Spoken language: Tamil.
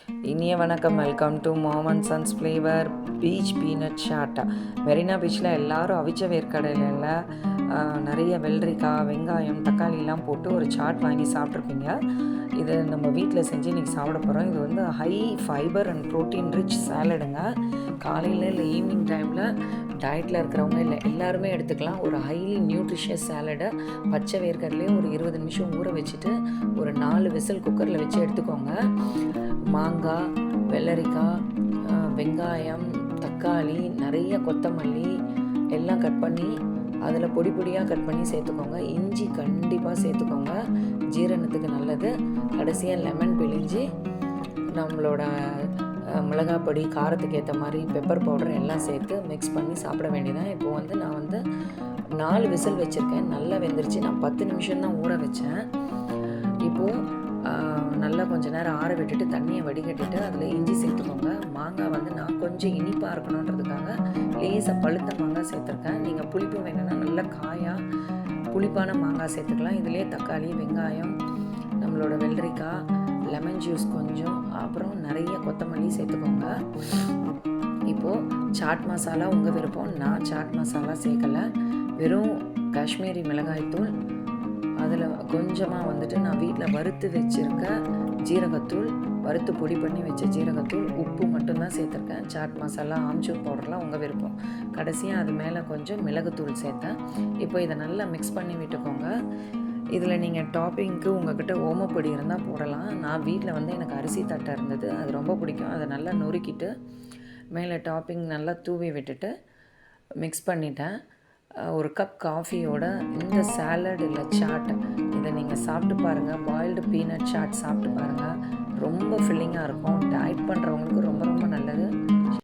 இனிய வணக்கம். Welcome to mom and sons flavour beach peanut chaat. Marina பீச்சில் எல்லோரும் அவிச்ச வேர்க்கடலையில் நிறைய வெள்ளரிக்காய், வெங்காயம், தக்காளிலாம் போட்டு ஒரு சாட் வாங்கி சாப்பிட்ருப்பீங்க. இது நம்ம வீட்டில் செஞ்சு இன்றைக்கி சாப்பிட போகிறோம். இது வந்து high fibre and protein rich சாலடுங்க. காலையில் இல்லை ஈவினிங் டைமில் டயட்டில் இருக்கிறவங்க இல்லை எல்லாருமே எடுத்துக்கலாம். ஒரு ஹைலி நியூட்ரிஷியஸ் சாலடை பச்சை வேர்க்கடலையே ஒரு 20 நிமிஷம் ஊற வச்சுட்டு ஒரு 4 விசில் குக்கரில் வச்சு எடுத்துக்கோங்க. மாங்காய், வெள்ளரிக்காய், வெங்காயம், தக்காளி, நிறைய கொத்தமல்லி எல்லாம் கட் பண்ணி அதில் பொடி பொடியாக கட் பண்ணி சேர்த்துக்கோங்க. இஞ்சி கண்டிப்பாக சேர்த்துக்கோங்க, ஜீரணத்துக்கு நல்லது. கடைசியாக லெமன் பிழிஞ்சு நம்மளோட மிளகாய் பொடி, காரத்துக்கு ஏற்ற மாதிரி பெப்பர் பவுடர் எல்லாம் சேர்த்து மிக்ஸ் பண்ணி சாப்பிட வேண்டியதான். இப்போது வந்து நான் வந்து 4 விசில் வச்சுருக்கேன். நல்லா வெந்துருச்சு. நான் 10 நிமிஷம் தான் ஊற வச்சேன். இப்போது நல்லா கொஞ்சம் நேரம் ஆற விட்டுட்டு தண்ணியை வடிகட்டிட்டு அதில் இஞ்சி சேர்த்துக்கோங்க. மாங்காய் வந்து நான் கொஞ்சம் இனிப்பாக இருக்கணுன்றதுக்காக லேசாக பழுத்த மாங்காய் சேர்த்துருக்கேன். நீங்கள் புளிப்பு வேணும்னா நல்லா காயாக புளிப்பான மாங்காய் சேர்த்துக்கலாம். இதிலே தக்காளி, வெங்காயம், நம்மளோட வெள்ளரிக்காய், லெமன் ஜூஸ் கொஞ்சம், அப்புறம் நிறைய கொத்தமல்லி சேர்த்துக்கோங்க. இப்போது சாட் மசாலா உங்கள் விருப்பம். நான் சாட் மசாலா சேர்க்கலை, வெறும் காஷ்மீரி மிளகாய்த்தூள், அதில் கொஞ்சமாக வந்துட்டு நான் வீட்டில் வறுத்து வச்சுருக்க ஜீரகத்தூள், வறுத்து பொடி பண்ணி வச்ச ஜீரகத்தூள், உப்பு மட்டும்தான் சேர்த்துருக்கேன். சாட் மசாலா, ஆம்ச்சூர் பவுடர்லாம் உங்கள் விருப்பம். கடைசியாக அது மேலே கொஞ்சம் மிளகுத்தூள் சேர்த்தேன். இப்போ இதை நல்லா மிக்ஸ் பண்ணி விட்டுக்கோங்க. இதில் நீங்கள் டாப்பிங்க்கு உங்கள்கிட்ட ஓமப்பொடி இருந்தால் போடலாம். நான் வீட்டில் வந்து எனக்கு அரிசி தட்டை இருந்தது, அது ரொம்ப பிடிக்கும். அதை நல்லா நொறுக்கிட்டு மேலே டாப்பிங் நல்லா தூவி விட்டுட்டு மிக்ஸ் பண்ணிட்டேன். ஒரு கப் காஃபியோட இந்த சாலட் இல்லை சாட் இதை நீங்கள் சாப்பிட்டு பாருங்கள். பாயில்டு பீனட் சாட் சாப்பிட்டு பாருங்கள். ரொம்ப ஃபில்லிங்காக இருக்கும். டயட் பண்ணுறவங்களுக்கு